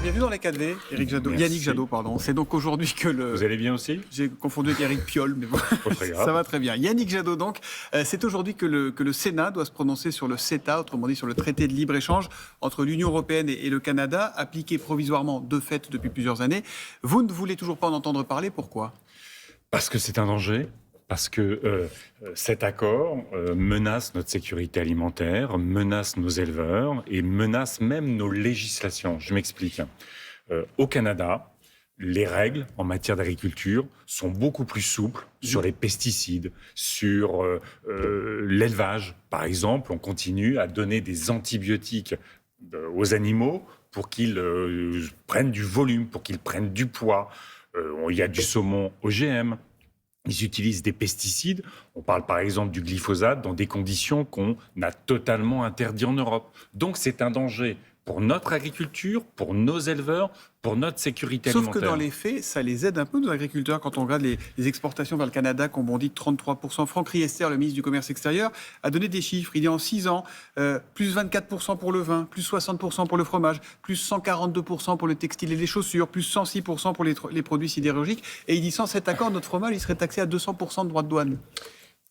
bienvenue dans les 4V, Yannick Jadot, pardon. C'est donc aujourd'hui que le... Vous allez bien aussi? J'ai confondu avec Éric Piolle, mais bon, très grave. Ça va très bien. Yannick Jadot, donc, c'est aujourd'hui que le Sénat doit se prononcer sur le CETA, autrement dit sur le traité de libre-échange entre l'Union européenne et le Canada, appliqué provisoirement de fait depuis plusieurs années. Vous ne voulez toujours pas en entendre parler, pourquoi? Parce que c'est un danger. Parce que cet accord menace notre sécurité alimentaire, menace nos éleveurs et menace même nos législations. Je m'explique. Au Canada, les règles en matière d'agriculture sont beaucoup plus souples sur les pesticides, sur l'élevage. Par exemple, on continue à donner des antibiotiques aux animaux pour qu'ils prennent du volume, pour qu'ils prennent du poids. Il y a du saumon OGM. Ils utilisent des pesticides. On parle par exemple du glyphosate dans des conditions qu'on a totalement interdites en Europe. Donc c'est un danger pour notre agriculture, pour nos éleveurs, pour notre sécurité alimentaire. Sauf que dans les faits, ça les aide un peu, nos agriculteurs, quand on regarde les exportations vers le Canada, qu'on bondit de 33%. Franck Riester, le ministre du Commerce extérieur, a donné des chiffres. Il dit en 6 ans, plus 24% pour le vin, plus 60% pour le fromage, plus 142% pour le textile et les chaussures, plus 106% pour les produits sidérurgiques. Et il dit sans cet accord, notre fromage, il serait taxé à 200% de droits de douane.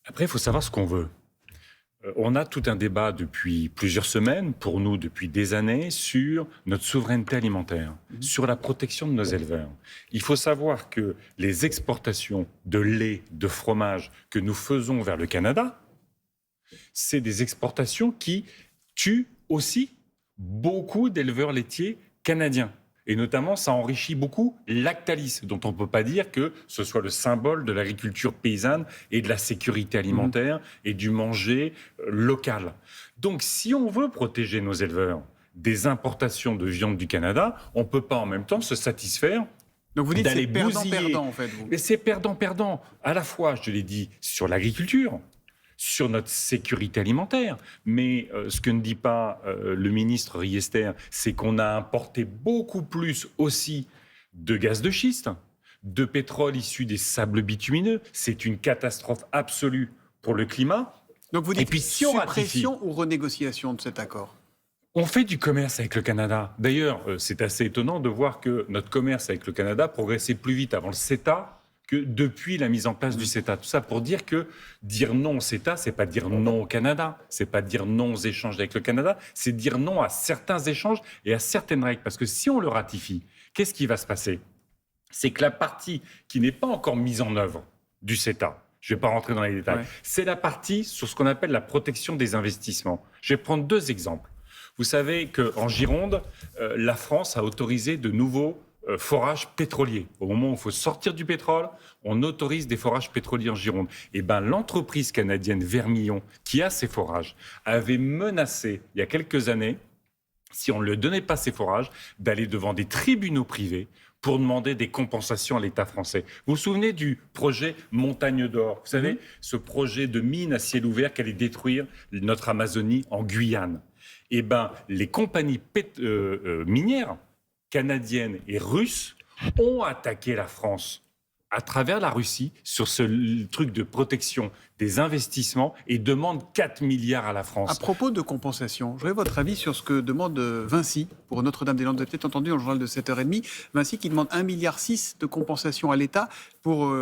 Après, il faut savoir ce qu'on veut. On a tout un débat depuis plusieurs semaines, pour nous depuis des années, sur notre souveraineté alimentaire, sur la protection de nos éleveurs. Il faut savoir que les exportations de lait, de fromage que nous faisons vers le Canada, c'est des exportations qui tuent aussi beaucoup d'éleveurs laitiers canadiens. Et notamment, ça enrichit beaucoup Lactalis, dont on ne peut pas dire que ce soit le symbole de l'agriculture paysanne et de la sécurité alimentaire et du manger local. Donc, si on veut protéger nos éleveurs des importations de viande du Canada, on ne peut pas en même temps se satisfaire. Donc vous dites que c'est perdant-perdant, en fait. Mais c'est perdant-perdant, à la fois, je l'ai dit, sur l'agriculture, sur notre sécurité alimentaire. Mais ce que ne dit pas le ministre Riester, c'est qu'on a importé beaucoup plus aussi de gaz de schiste, de pétrole issu des sables bitumineux. C'est une catastrophe absolue pour le climat. Donc vous dites si on suppression ou renégociation de cet accord? On fait du commerce avec le Canada. D'ailleurs, c'est assez étonnant de voir que notre commerce avec le Canada progressait plus vite avant le CETA que depuis la mise en place du CETA. Tout ça pour dire que dire non au CETA, c'est pas dire non au Canada, c'est pas dire non aux échanges avec le Canada, c'est dire non à certains échanges et à certaines règles. Parce que si on le ratifie, qu'est-ce qui va se passer? C'est que la partie qui n'est pas encore mise en œuvre du CETA, je ne vais pas rentrer dans les détails, c'est la partie sur ce qu'on appelle la protection des investissements. Je vais prendre 2 exemples. Vous savez qu'en Gironde, la France a autorisé de nouveaux forages pétroliers. Au moment où il faut sortir du pétrole, on autorise des forages pétroliers en Gironde. Et l'entreprise canadienne Vermillon, qui a ces forages, avait menacé, il y a quelques années, si on ne lui donnait pas ces forages, d'aller devant des tribunaux privés pour demander des compensations à l'État français. Vous vous souvenez du projet Montagne d'Or? Vous savez, ce projet de mine à ciel ouvert qui allait détruire notre Amazonie en Guyane. Les compagnies minières canadiennes et russes ont attaqué la France à travers la Russie sur ce truc de protection des investissements et demandent 4 milliards à la France. À propos de compensation, j'aurais votre avis sur ce que demande Vinci pour Notre-Dame-des-Landes. Vous avez peut-être entendu dans le journal de 7h30, Vinci qui demande 1,6 milliard de compensation à l'État pour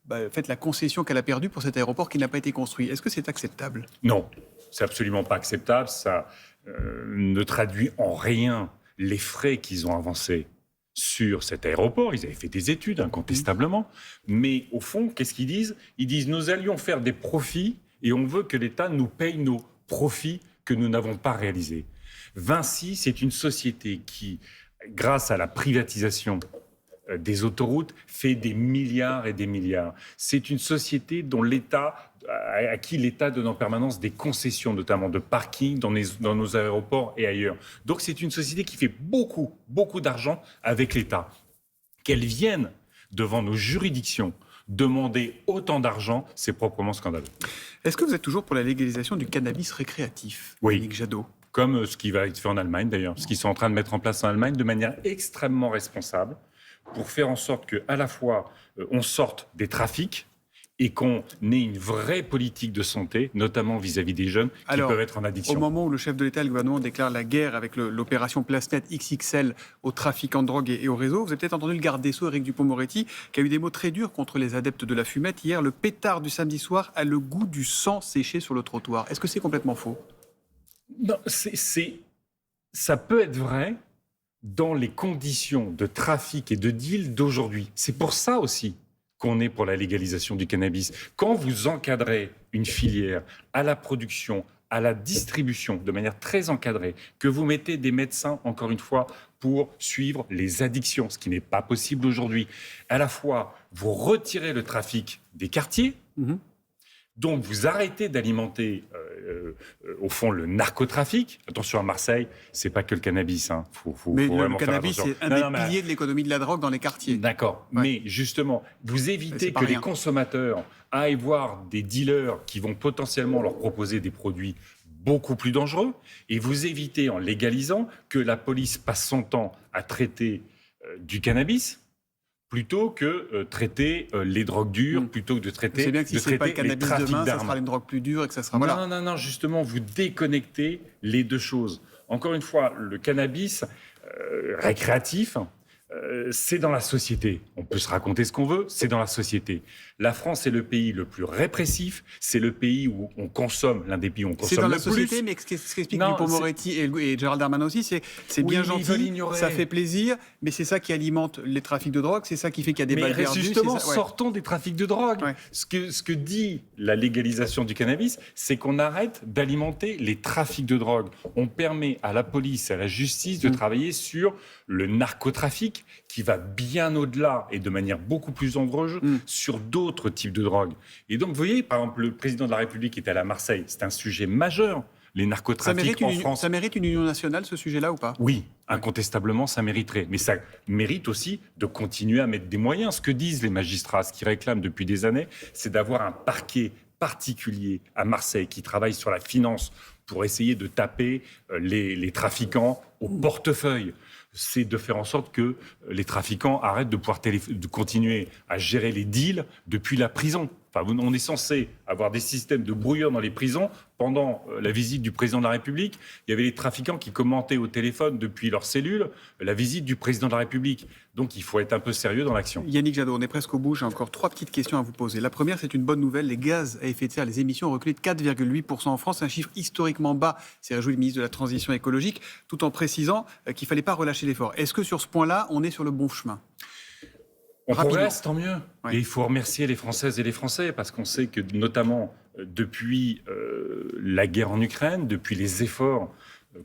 la concession qu'elle a perdue pour cet aéroport qui n'a pas été construit. Est-ce que c'est acceptable? Non, c'est absolument pas acceptable. Ça ne traduit en rien les frais qu'ils ont avancés sur cet aéroport. Ils avaient fait des études, incontestablement. Mais au fond, qu'est-ce qu'ils disent? Ils disent, nous allions faire des profits et on veut que l'État nous paye nos profits que nous n'avons pas réalisés. Vinci, c'est une société qui, grâce à la privatisation des autoroutes, fait des milliards et des milliards. C'est une société dont à qui l'État donne en permanence des concessions, notamment de parking dans nos aéroports et ailleurs. Donc c'est une société qui fait beaucoup, beaucoup d'argent avec l'État. Qu'elle vienne devant nos juridictions demander autant d'argent, c'est proprement scandaleux. Est-ce que vous êtes toujours pour la légalisation du cannabis récréatif, Oui. Yannick Jadot? Comme ce qui va être fait en Allemagne d'ailleurs, ce qu'ils sont en train de mettre en place en Allemagne de manière extrêmement responsable, pour faire en sorte qu'à la fois on sorte des trafics et qu'on ait une vraie politique de santé, notamment vis-à-vis des jeunes qui peuvent être en addiction. Au moment où le chef de l'État et le gouvernement déclarent la guerre avec l'opération Place Net XXL aux trafiquants de drogue et aux réseaux, vous avez peut-être entendu le garde des Sceaux, Éric Dupond-Moretti, qui a eu des mots très durs contre les adeptes de la fumette. Hier, le pétard du samedi soir a le goût du sang séché sur le trottoir. Est-ce que c'est complètement faux ? Non, ça peut être vrai dans les conditions de trafic et de deal d'aujourd'hui. C'est pour ça aussi qu'on est pour la légalisation du cannabis. Quand vous encadrez une filière à la production, à la distribution, de manière très encadrée, que vous mettez des médecins, encore une fois, pour suivre les addictions, ce qui n'est pas possible aujourd'hui, à la fois, vous retirez le trafic des quartiers, donc vous arrêtez d'alimenter, au fond, le narcotrafic. Attention, à Marseille, c'est pas que le cannabis. Mais faut le cannabis, c'est un des piliers de l'économie de la drogue dans les quartiers. D'accord, Ouais. mais justement, vous évitez que les consommateurs aillent voir des dealers qui vont potentiellement leur proposer des produits beaucoup plus dangereux, et vous évitez, en légalisant, que la police passe son temps à traiter du cannabis plutôt que traiter les drogues dures, plutôt que de traiter, c'est bien que si c'est pas le les cannabis trafics demain, ça d'armes. sera une drogue plus dure et que ça sera... Non, justement, vous déconnectez les deux choses. Encore une fois, le cannabis récréatif, c'est dans la société. On peut se raconter ce qu'on veut, c'est dans la société. La France est le pays le plus répressif, c'est le pays où on consomme, l'un des pays où on consomme C'est dans la le société, plus. mais ce qu'explique Dupond-Moretti et Gérald Darmanin aussi, c'est bien Oui, ils veulent gentil, ignorer. ça fait plaisir, mais c'est ça qui alimente les trafics de drogue, c'est ça qui fait qu'il y a des balles perdues. Justement, c'est ça, ouais. sortons des trafics de drogue. Ouais. Ce que dit la légalisation du cannabis, c'est qu'on arrête d'alimenter les trafics de drogue. On permet à la police, à la justice de travailler sur le narcotrafic qui va bien au-delà et de manière beaucoup plus dangereuse sur d'autres types de drogues. Et donc, vous voyez, par exemple, le président de la République était allé à Marseille. C'est un sujet majeur, les narcotrafics en France. Ça mérite une union nationale, ce sujet-là, ou pas ? Oui, incontestablement, ça mériterait. Mais ça mérite aussi de continuer à mettre des moyens. Ce que disent les magistrats, ce qu'ils réclament depuis des années, c'est d'avoir un parquet particulier à Marseille qui travaille sur la finance pour essayer de taper les trafiquants au portefeuille. C'est de faire en sorte que les trafiquants arrêtent de pouvoir de continuer à gérer les deals depuis la prison. Enfin, on est censé avoir des systèmes de brouilleurs dans les prisons. Pendant la visite du président de la République, il y avait les trafiquants qui commentaient au téléphone depuis leur cellule la visite du président de la République. Donc il faut être un peu sérieux dans l'action. Yannick Jadot, on est presque au bout. J'ai encore 3 petites questions à vous poser. La première, c'est une bonne nouvelle. Les gaz à effet de serre, les émissions ont reculé de 4,8% en France. C'est un chiffre historiquement bas. C'est réjoui le ministre de la Transition écologique, tout en précisant qu'il ne fallait pas relâcher l'effort. Est-ce que sur ce point-là, on est sur le bon chemin ? On progresse, tant mieux. Ouais. Et il faut remercier les Françaises et les Français, parce qu'on sait que, notamment, depuis la guerre en Ukraine, depuis les efforts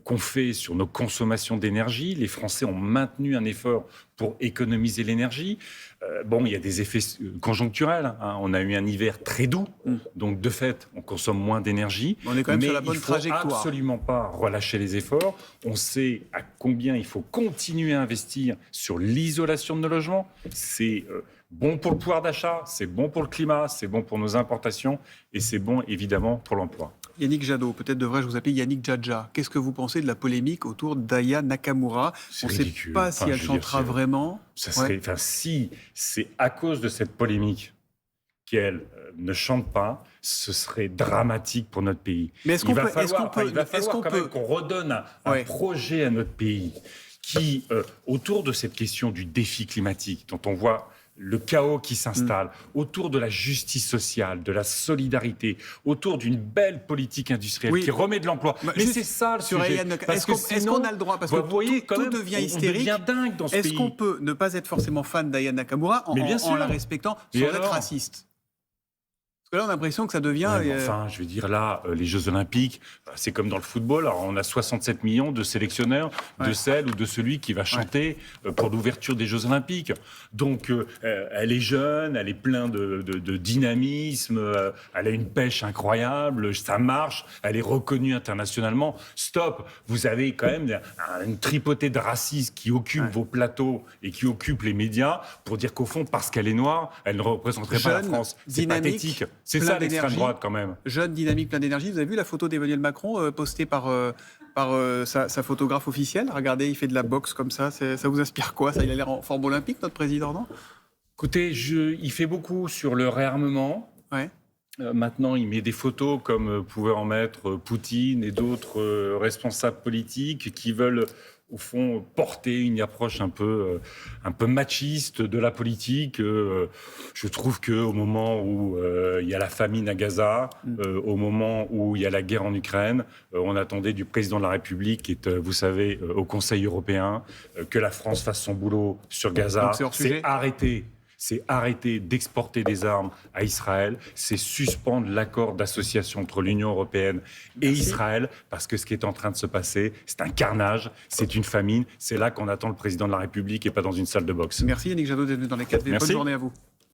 qu'on fait sur nos consommations d'énergie, les Français ont maintenu un effort pour économiser l'énergie. Il y a des effets conjoncturels. Hein. On a eu un hiver très doux, donc de fait, on consomme moins d'énergie. On est quand même sur la bonne trajectoire. Il ne faut absolument pas relâcher les efforts. On sait à combien il faut continuer à investir sur l'isolation de nos logements. C'est bon pour le pouvoir d'achat, c'est bon pour le climat, c'est bon pour nos importations et c'est bon évidemment pour l'emploi. Yannick Jadot, peut-être devrais-je vous appeler Yannick Djadja. Qu'est-ce que vous pensez de la polémique autour d'Aya Nakamura ? On ne sait pas si elle chantera vraiment. Ça serait, si c'est à cause de cette polémique qu'elle ne chante pas, ce serait dramatique pour notre pays. Mais est-ce qu'on peut, il va falloir quand même qu'on redonne un projet à notre pays qui, autour de cette question du défi climatique, dont on voit le chaos qui s'installe, autour de la justice sociale, de la solidarité, autour d'une belle politique industrielle qui remet de l'emploi. Mais c'est ça le sujet. Est-ce qu'on a le droit, parce que vous voyez, tout devient hystérique, on devient dingue dans ce pays. Est-ce qu'on peut ne pas être forcément fan d'Aya Nakamura en la respectant sans être raciste ? Parce que là, on a l'impression que ça devient... je veux dire, là, les Jeux Olympiques, c'est comme dans le football. Alors, on a 67 millions de sélectionneurs de celle ou de celui qui va chanter pour l'ouverture des Jeux Olympiques. Donc, elle est jeune, elle est pleine de dynamisme, elle a une pêche incroyable, ça marche, elle est reconnue internationalement. Stop! Vous avez quand même une tripotée de racistes qui occupent vos plateaux et qui occupent les médias pour dire qu'au fond, parce qu'elle est noire, elle ne représenterait pas la France. C'est pathétique. C'est ça l'extrême droite quand même. Jeune, dynamique, plein d'énergie. Vous avez vu la photo d'Emmanuel Macron postée par sa photographe officielle ? Regardez, il fait de la boxe comme ça. Ça vous inspire quoi ? Ça, il a l'air en forme olympique, notre président, non ? Écoutez, il fait beaucoup sur le réarmement. Ouais. Maintenant, il met des photos comme pouvaient en mettre Poutine et d'autres responsables politiques qui veulent, au fond, porter une approche un peu machiste de la politique. Je trouve qu'au moment où il y a la famine à Gaza, au moment où il y a la guerre en Ukraine, on attendait du président de la République, qui est, vous savez, au Conseil européen, que la France fasse son boulot sur Gaza. Donc c'est hors sujet. C'est arrêter d'exporter des armes à Israël, c'est suspendre l'accord d'association entre l'Union européenne et Israël, parce que ce qui est en train de se passer, c'est un carnage, c'est une famine, c'est là qu'on attend le président de la République et pas dans une salle de boxe. Merci Yannick Jadot d'être venu dans les 4V. Bonne Merci. journée à vous.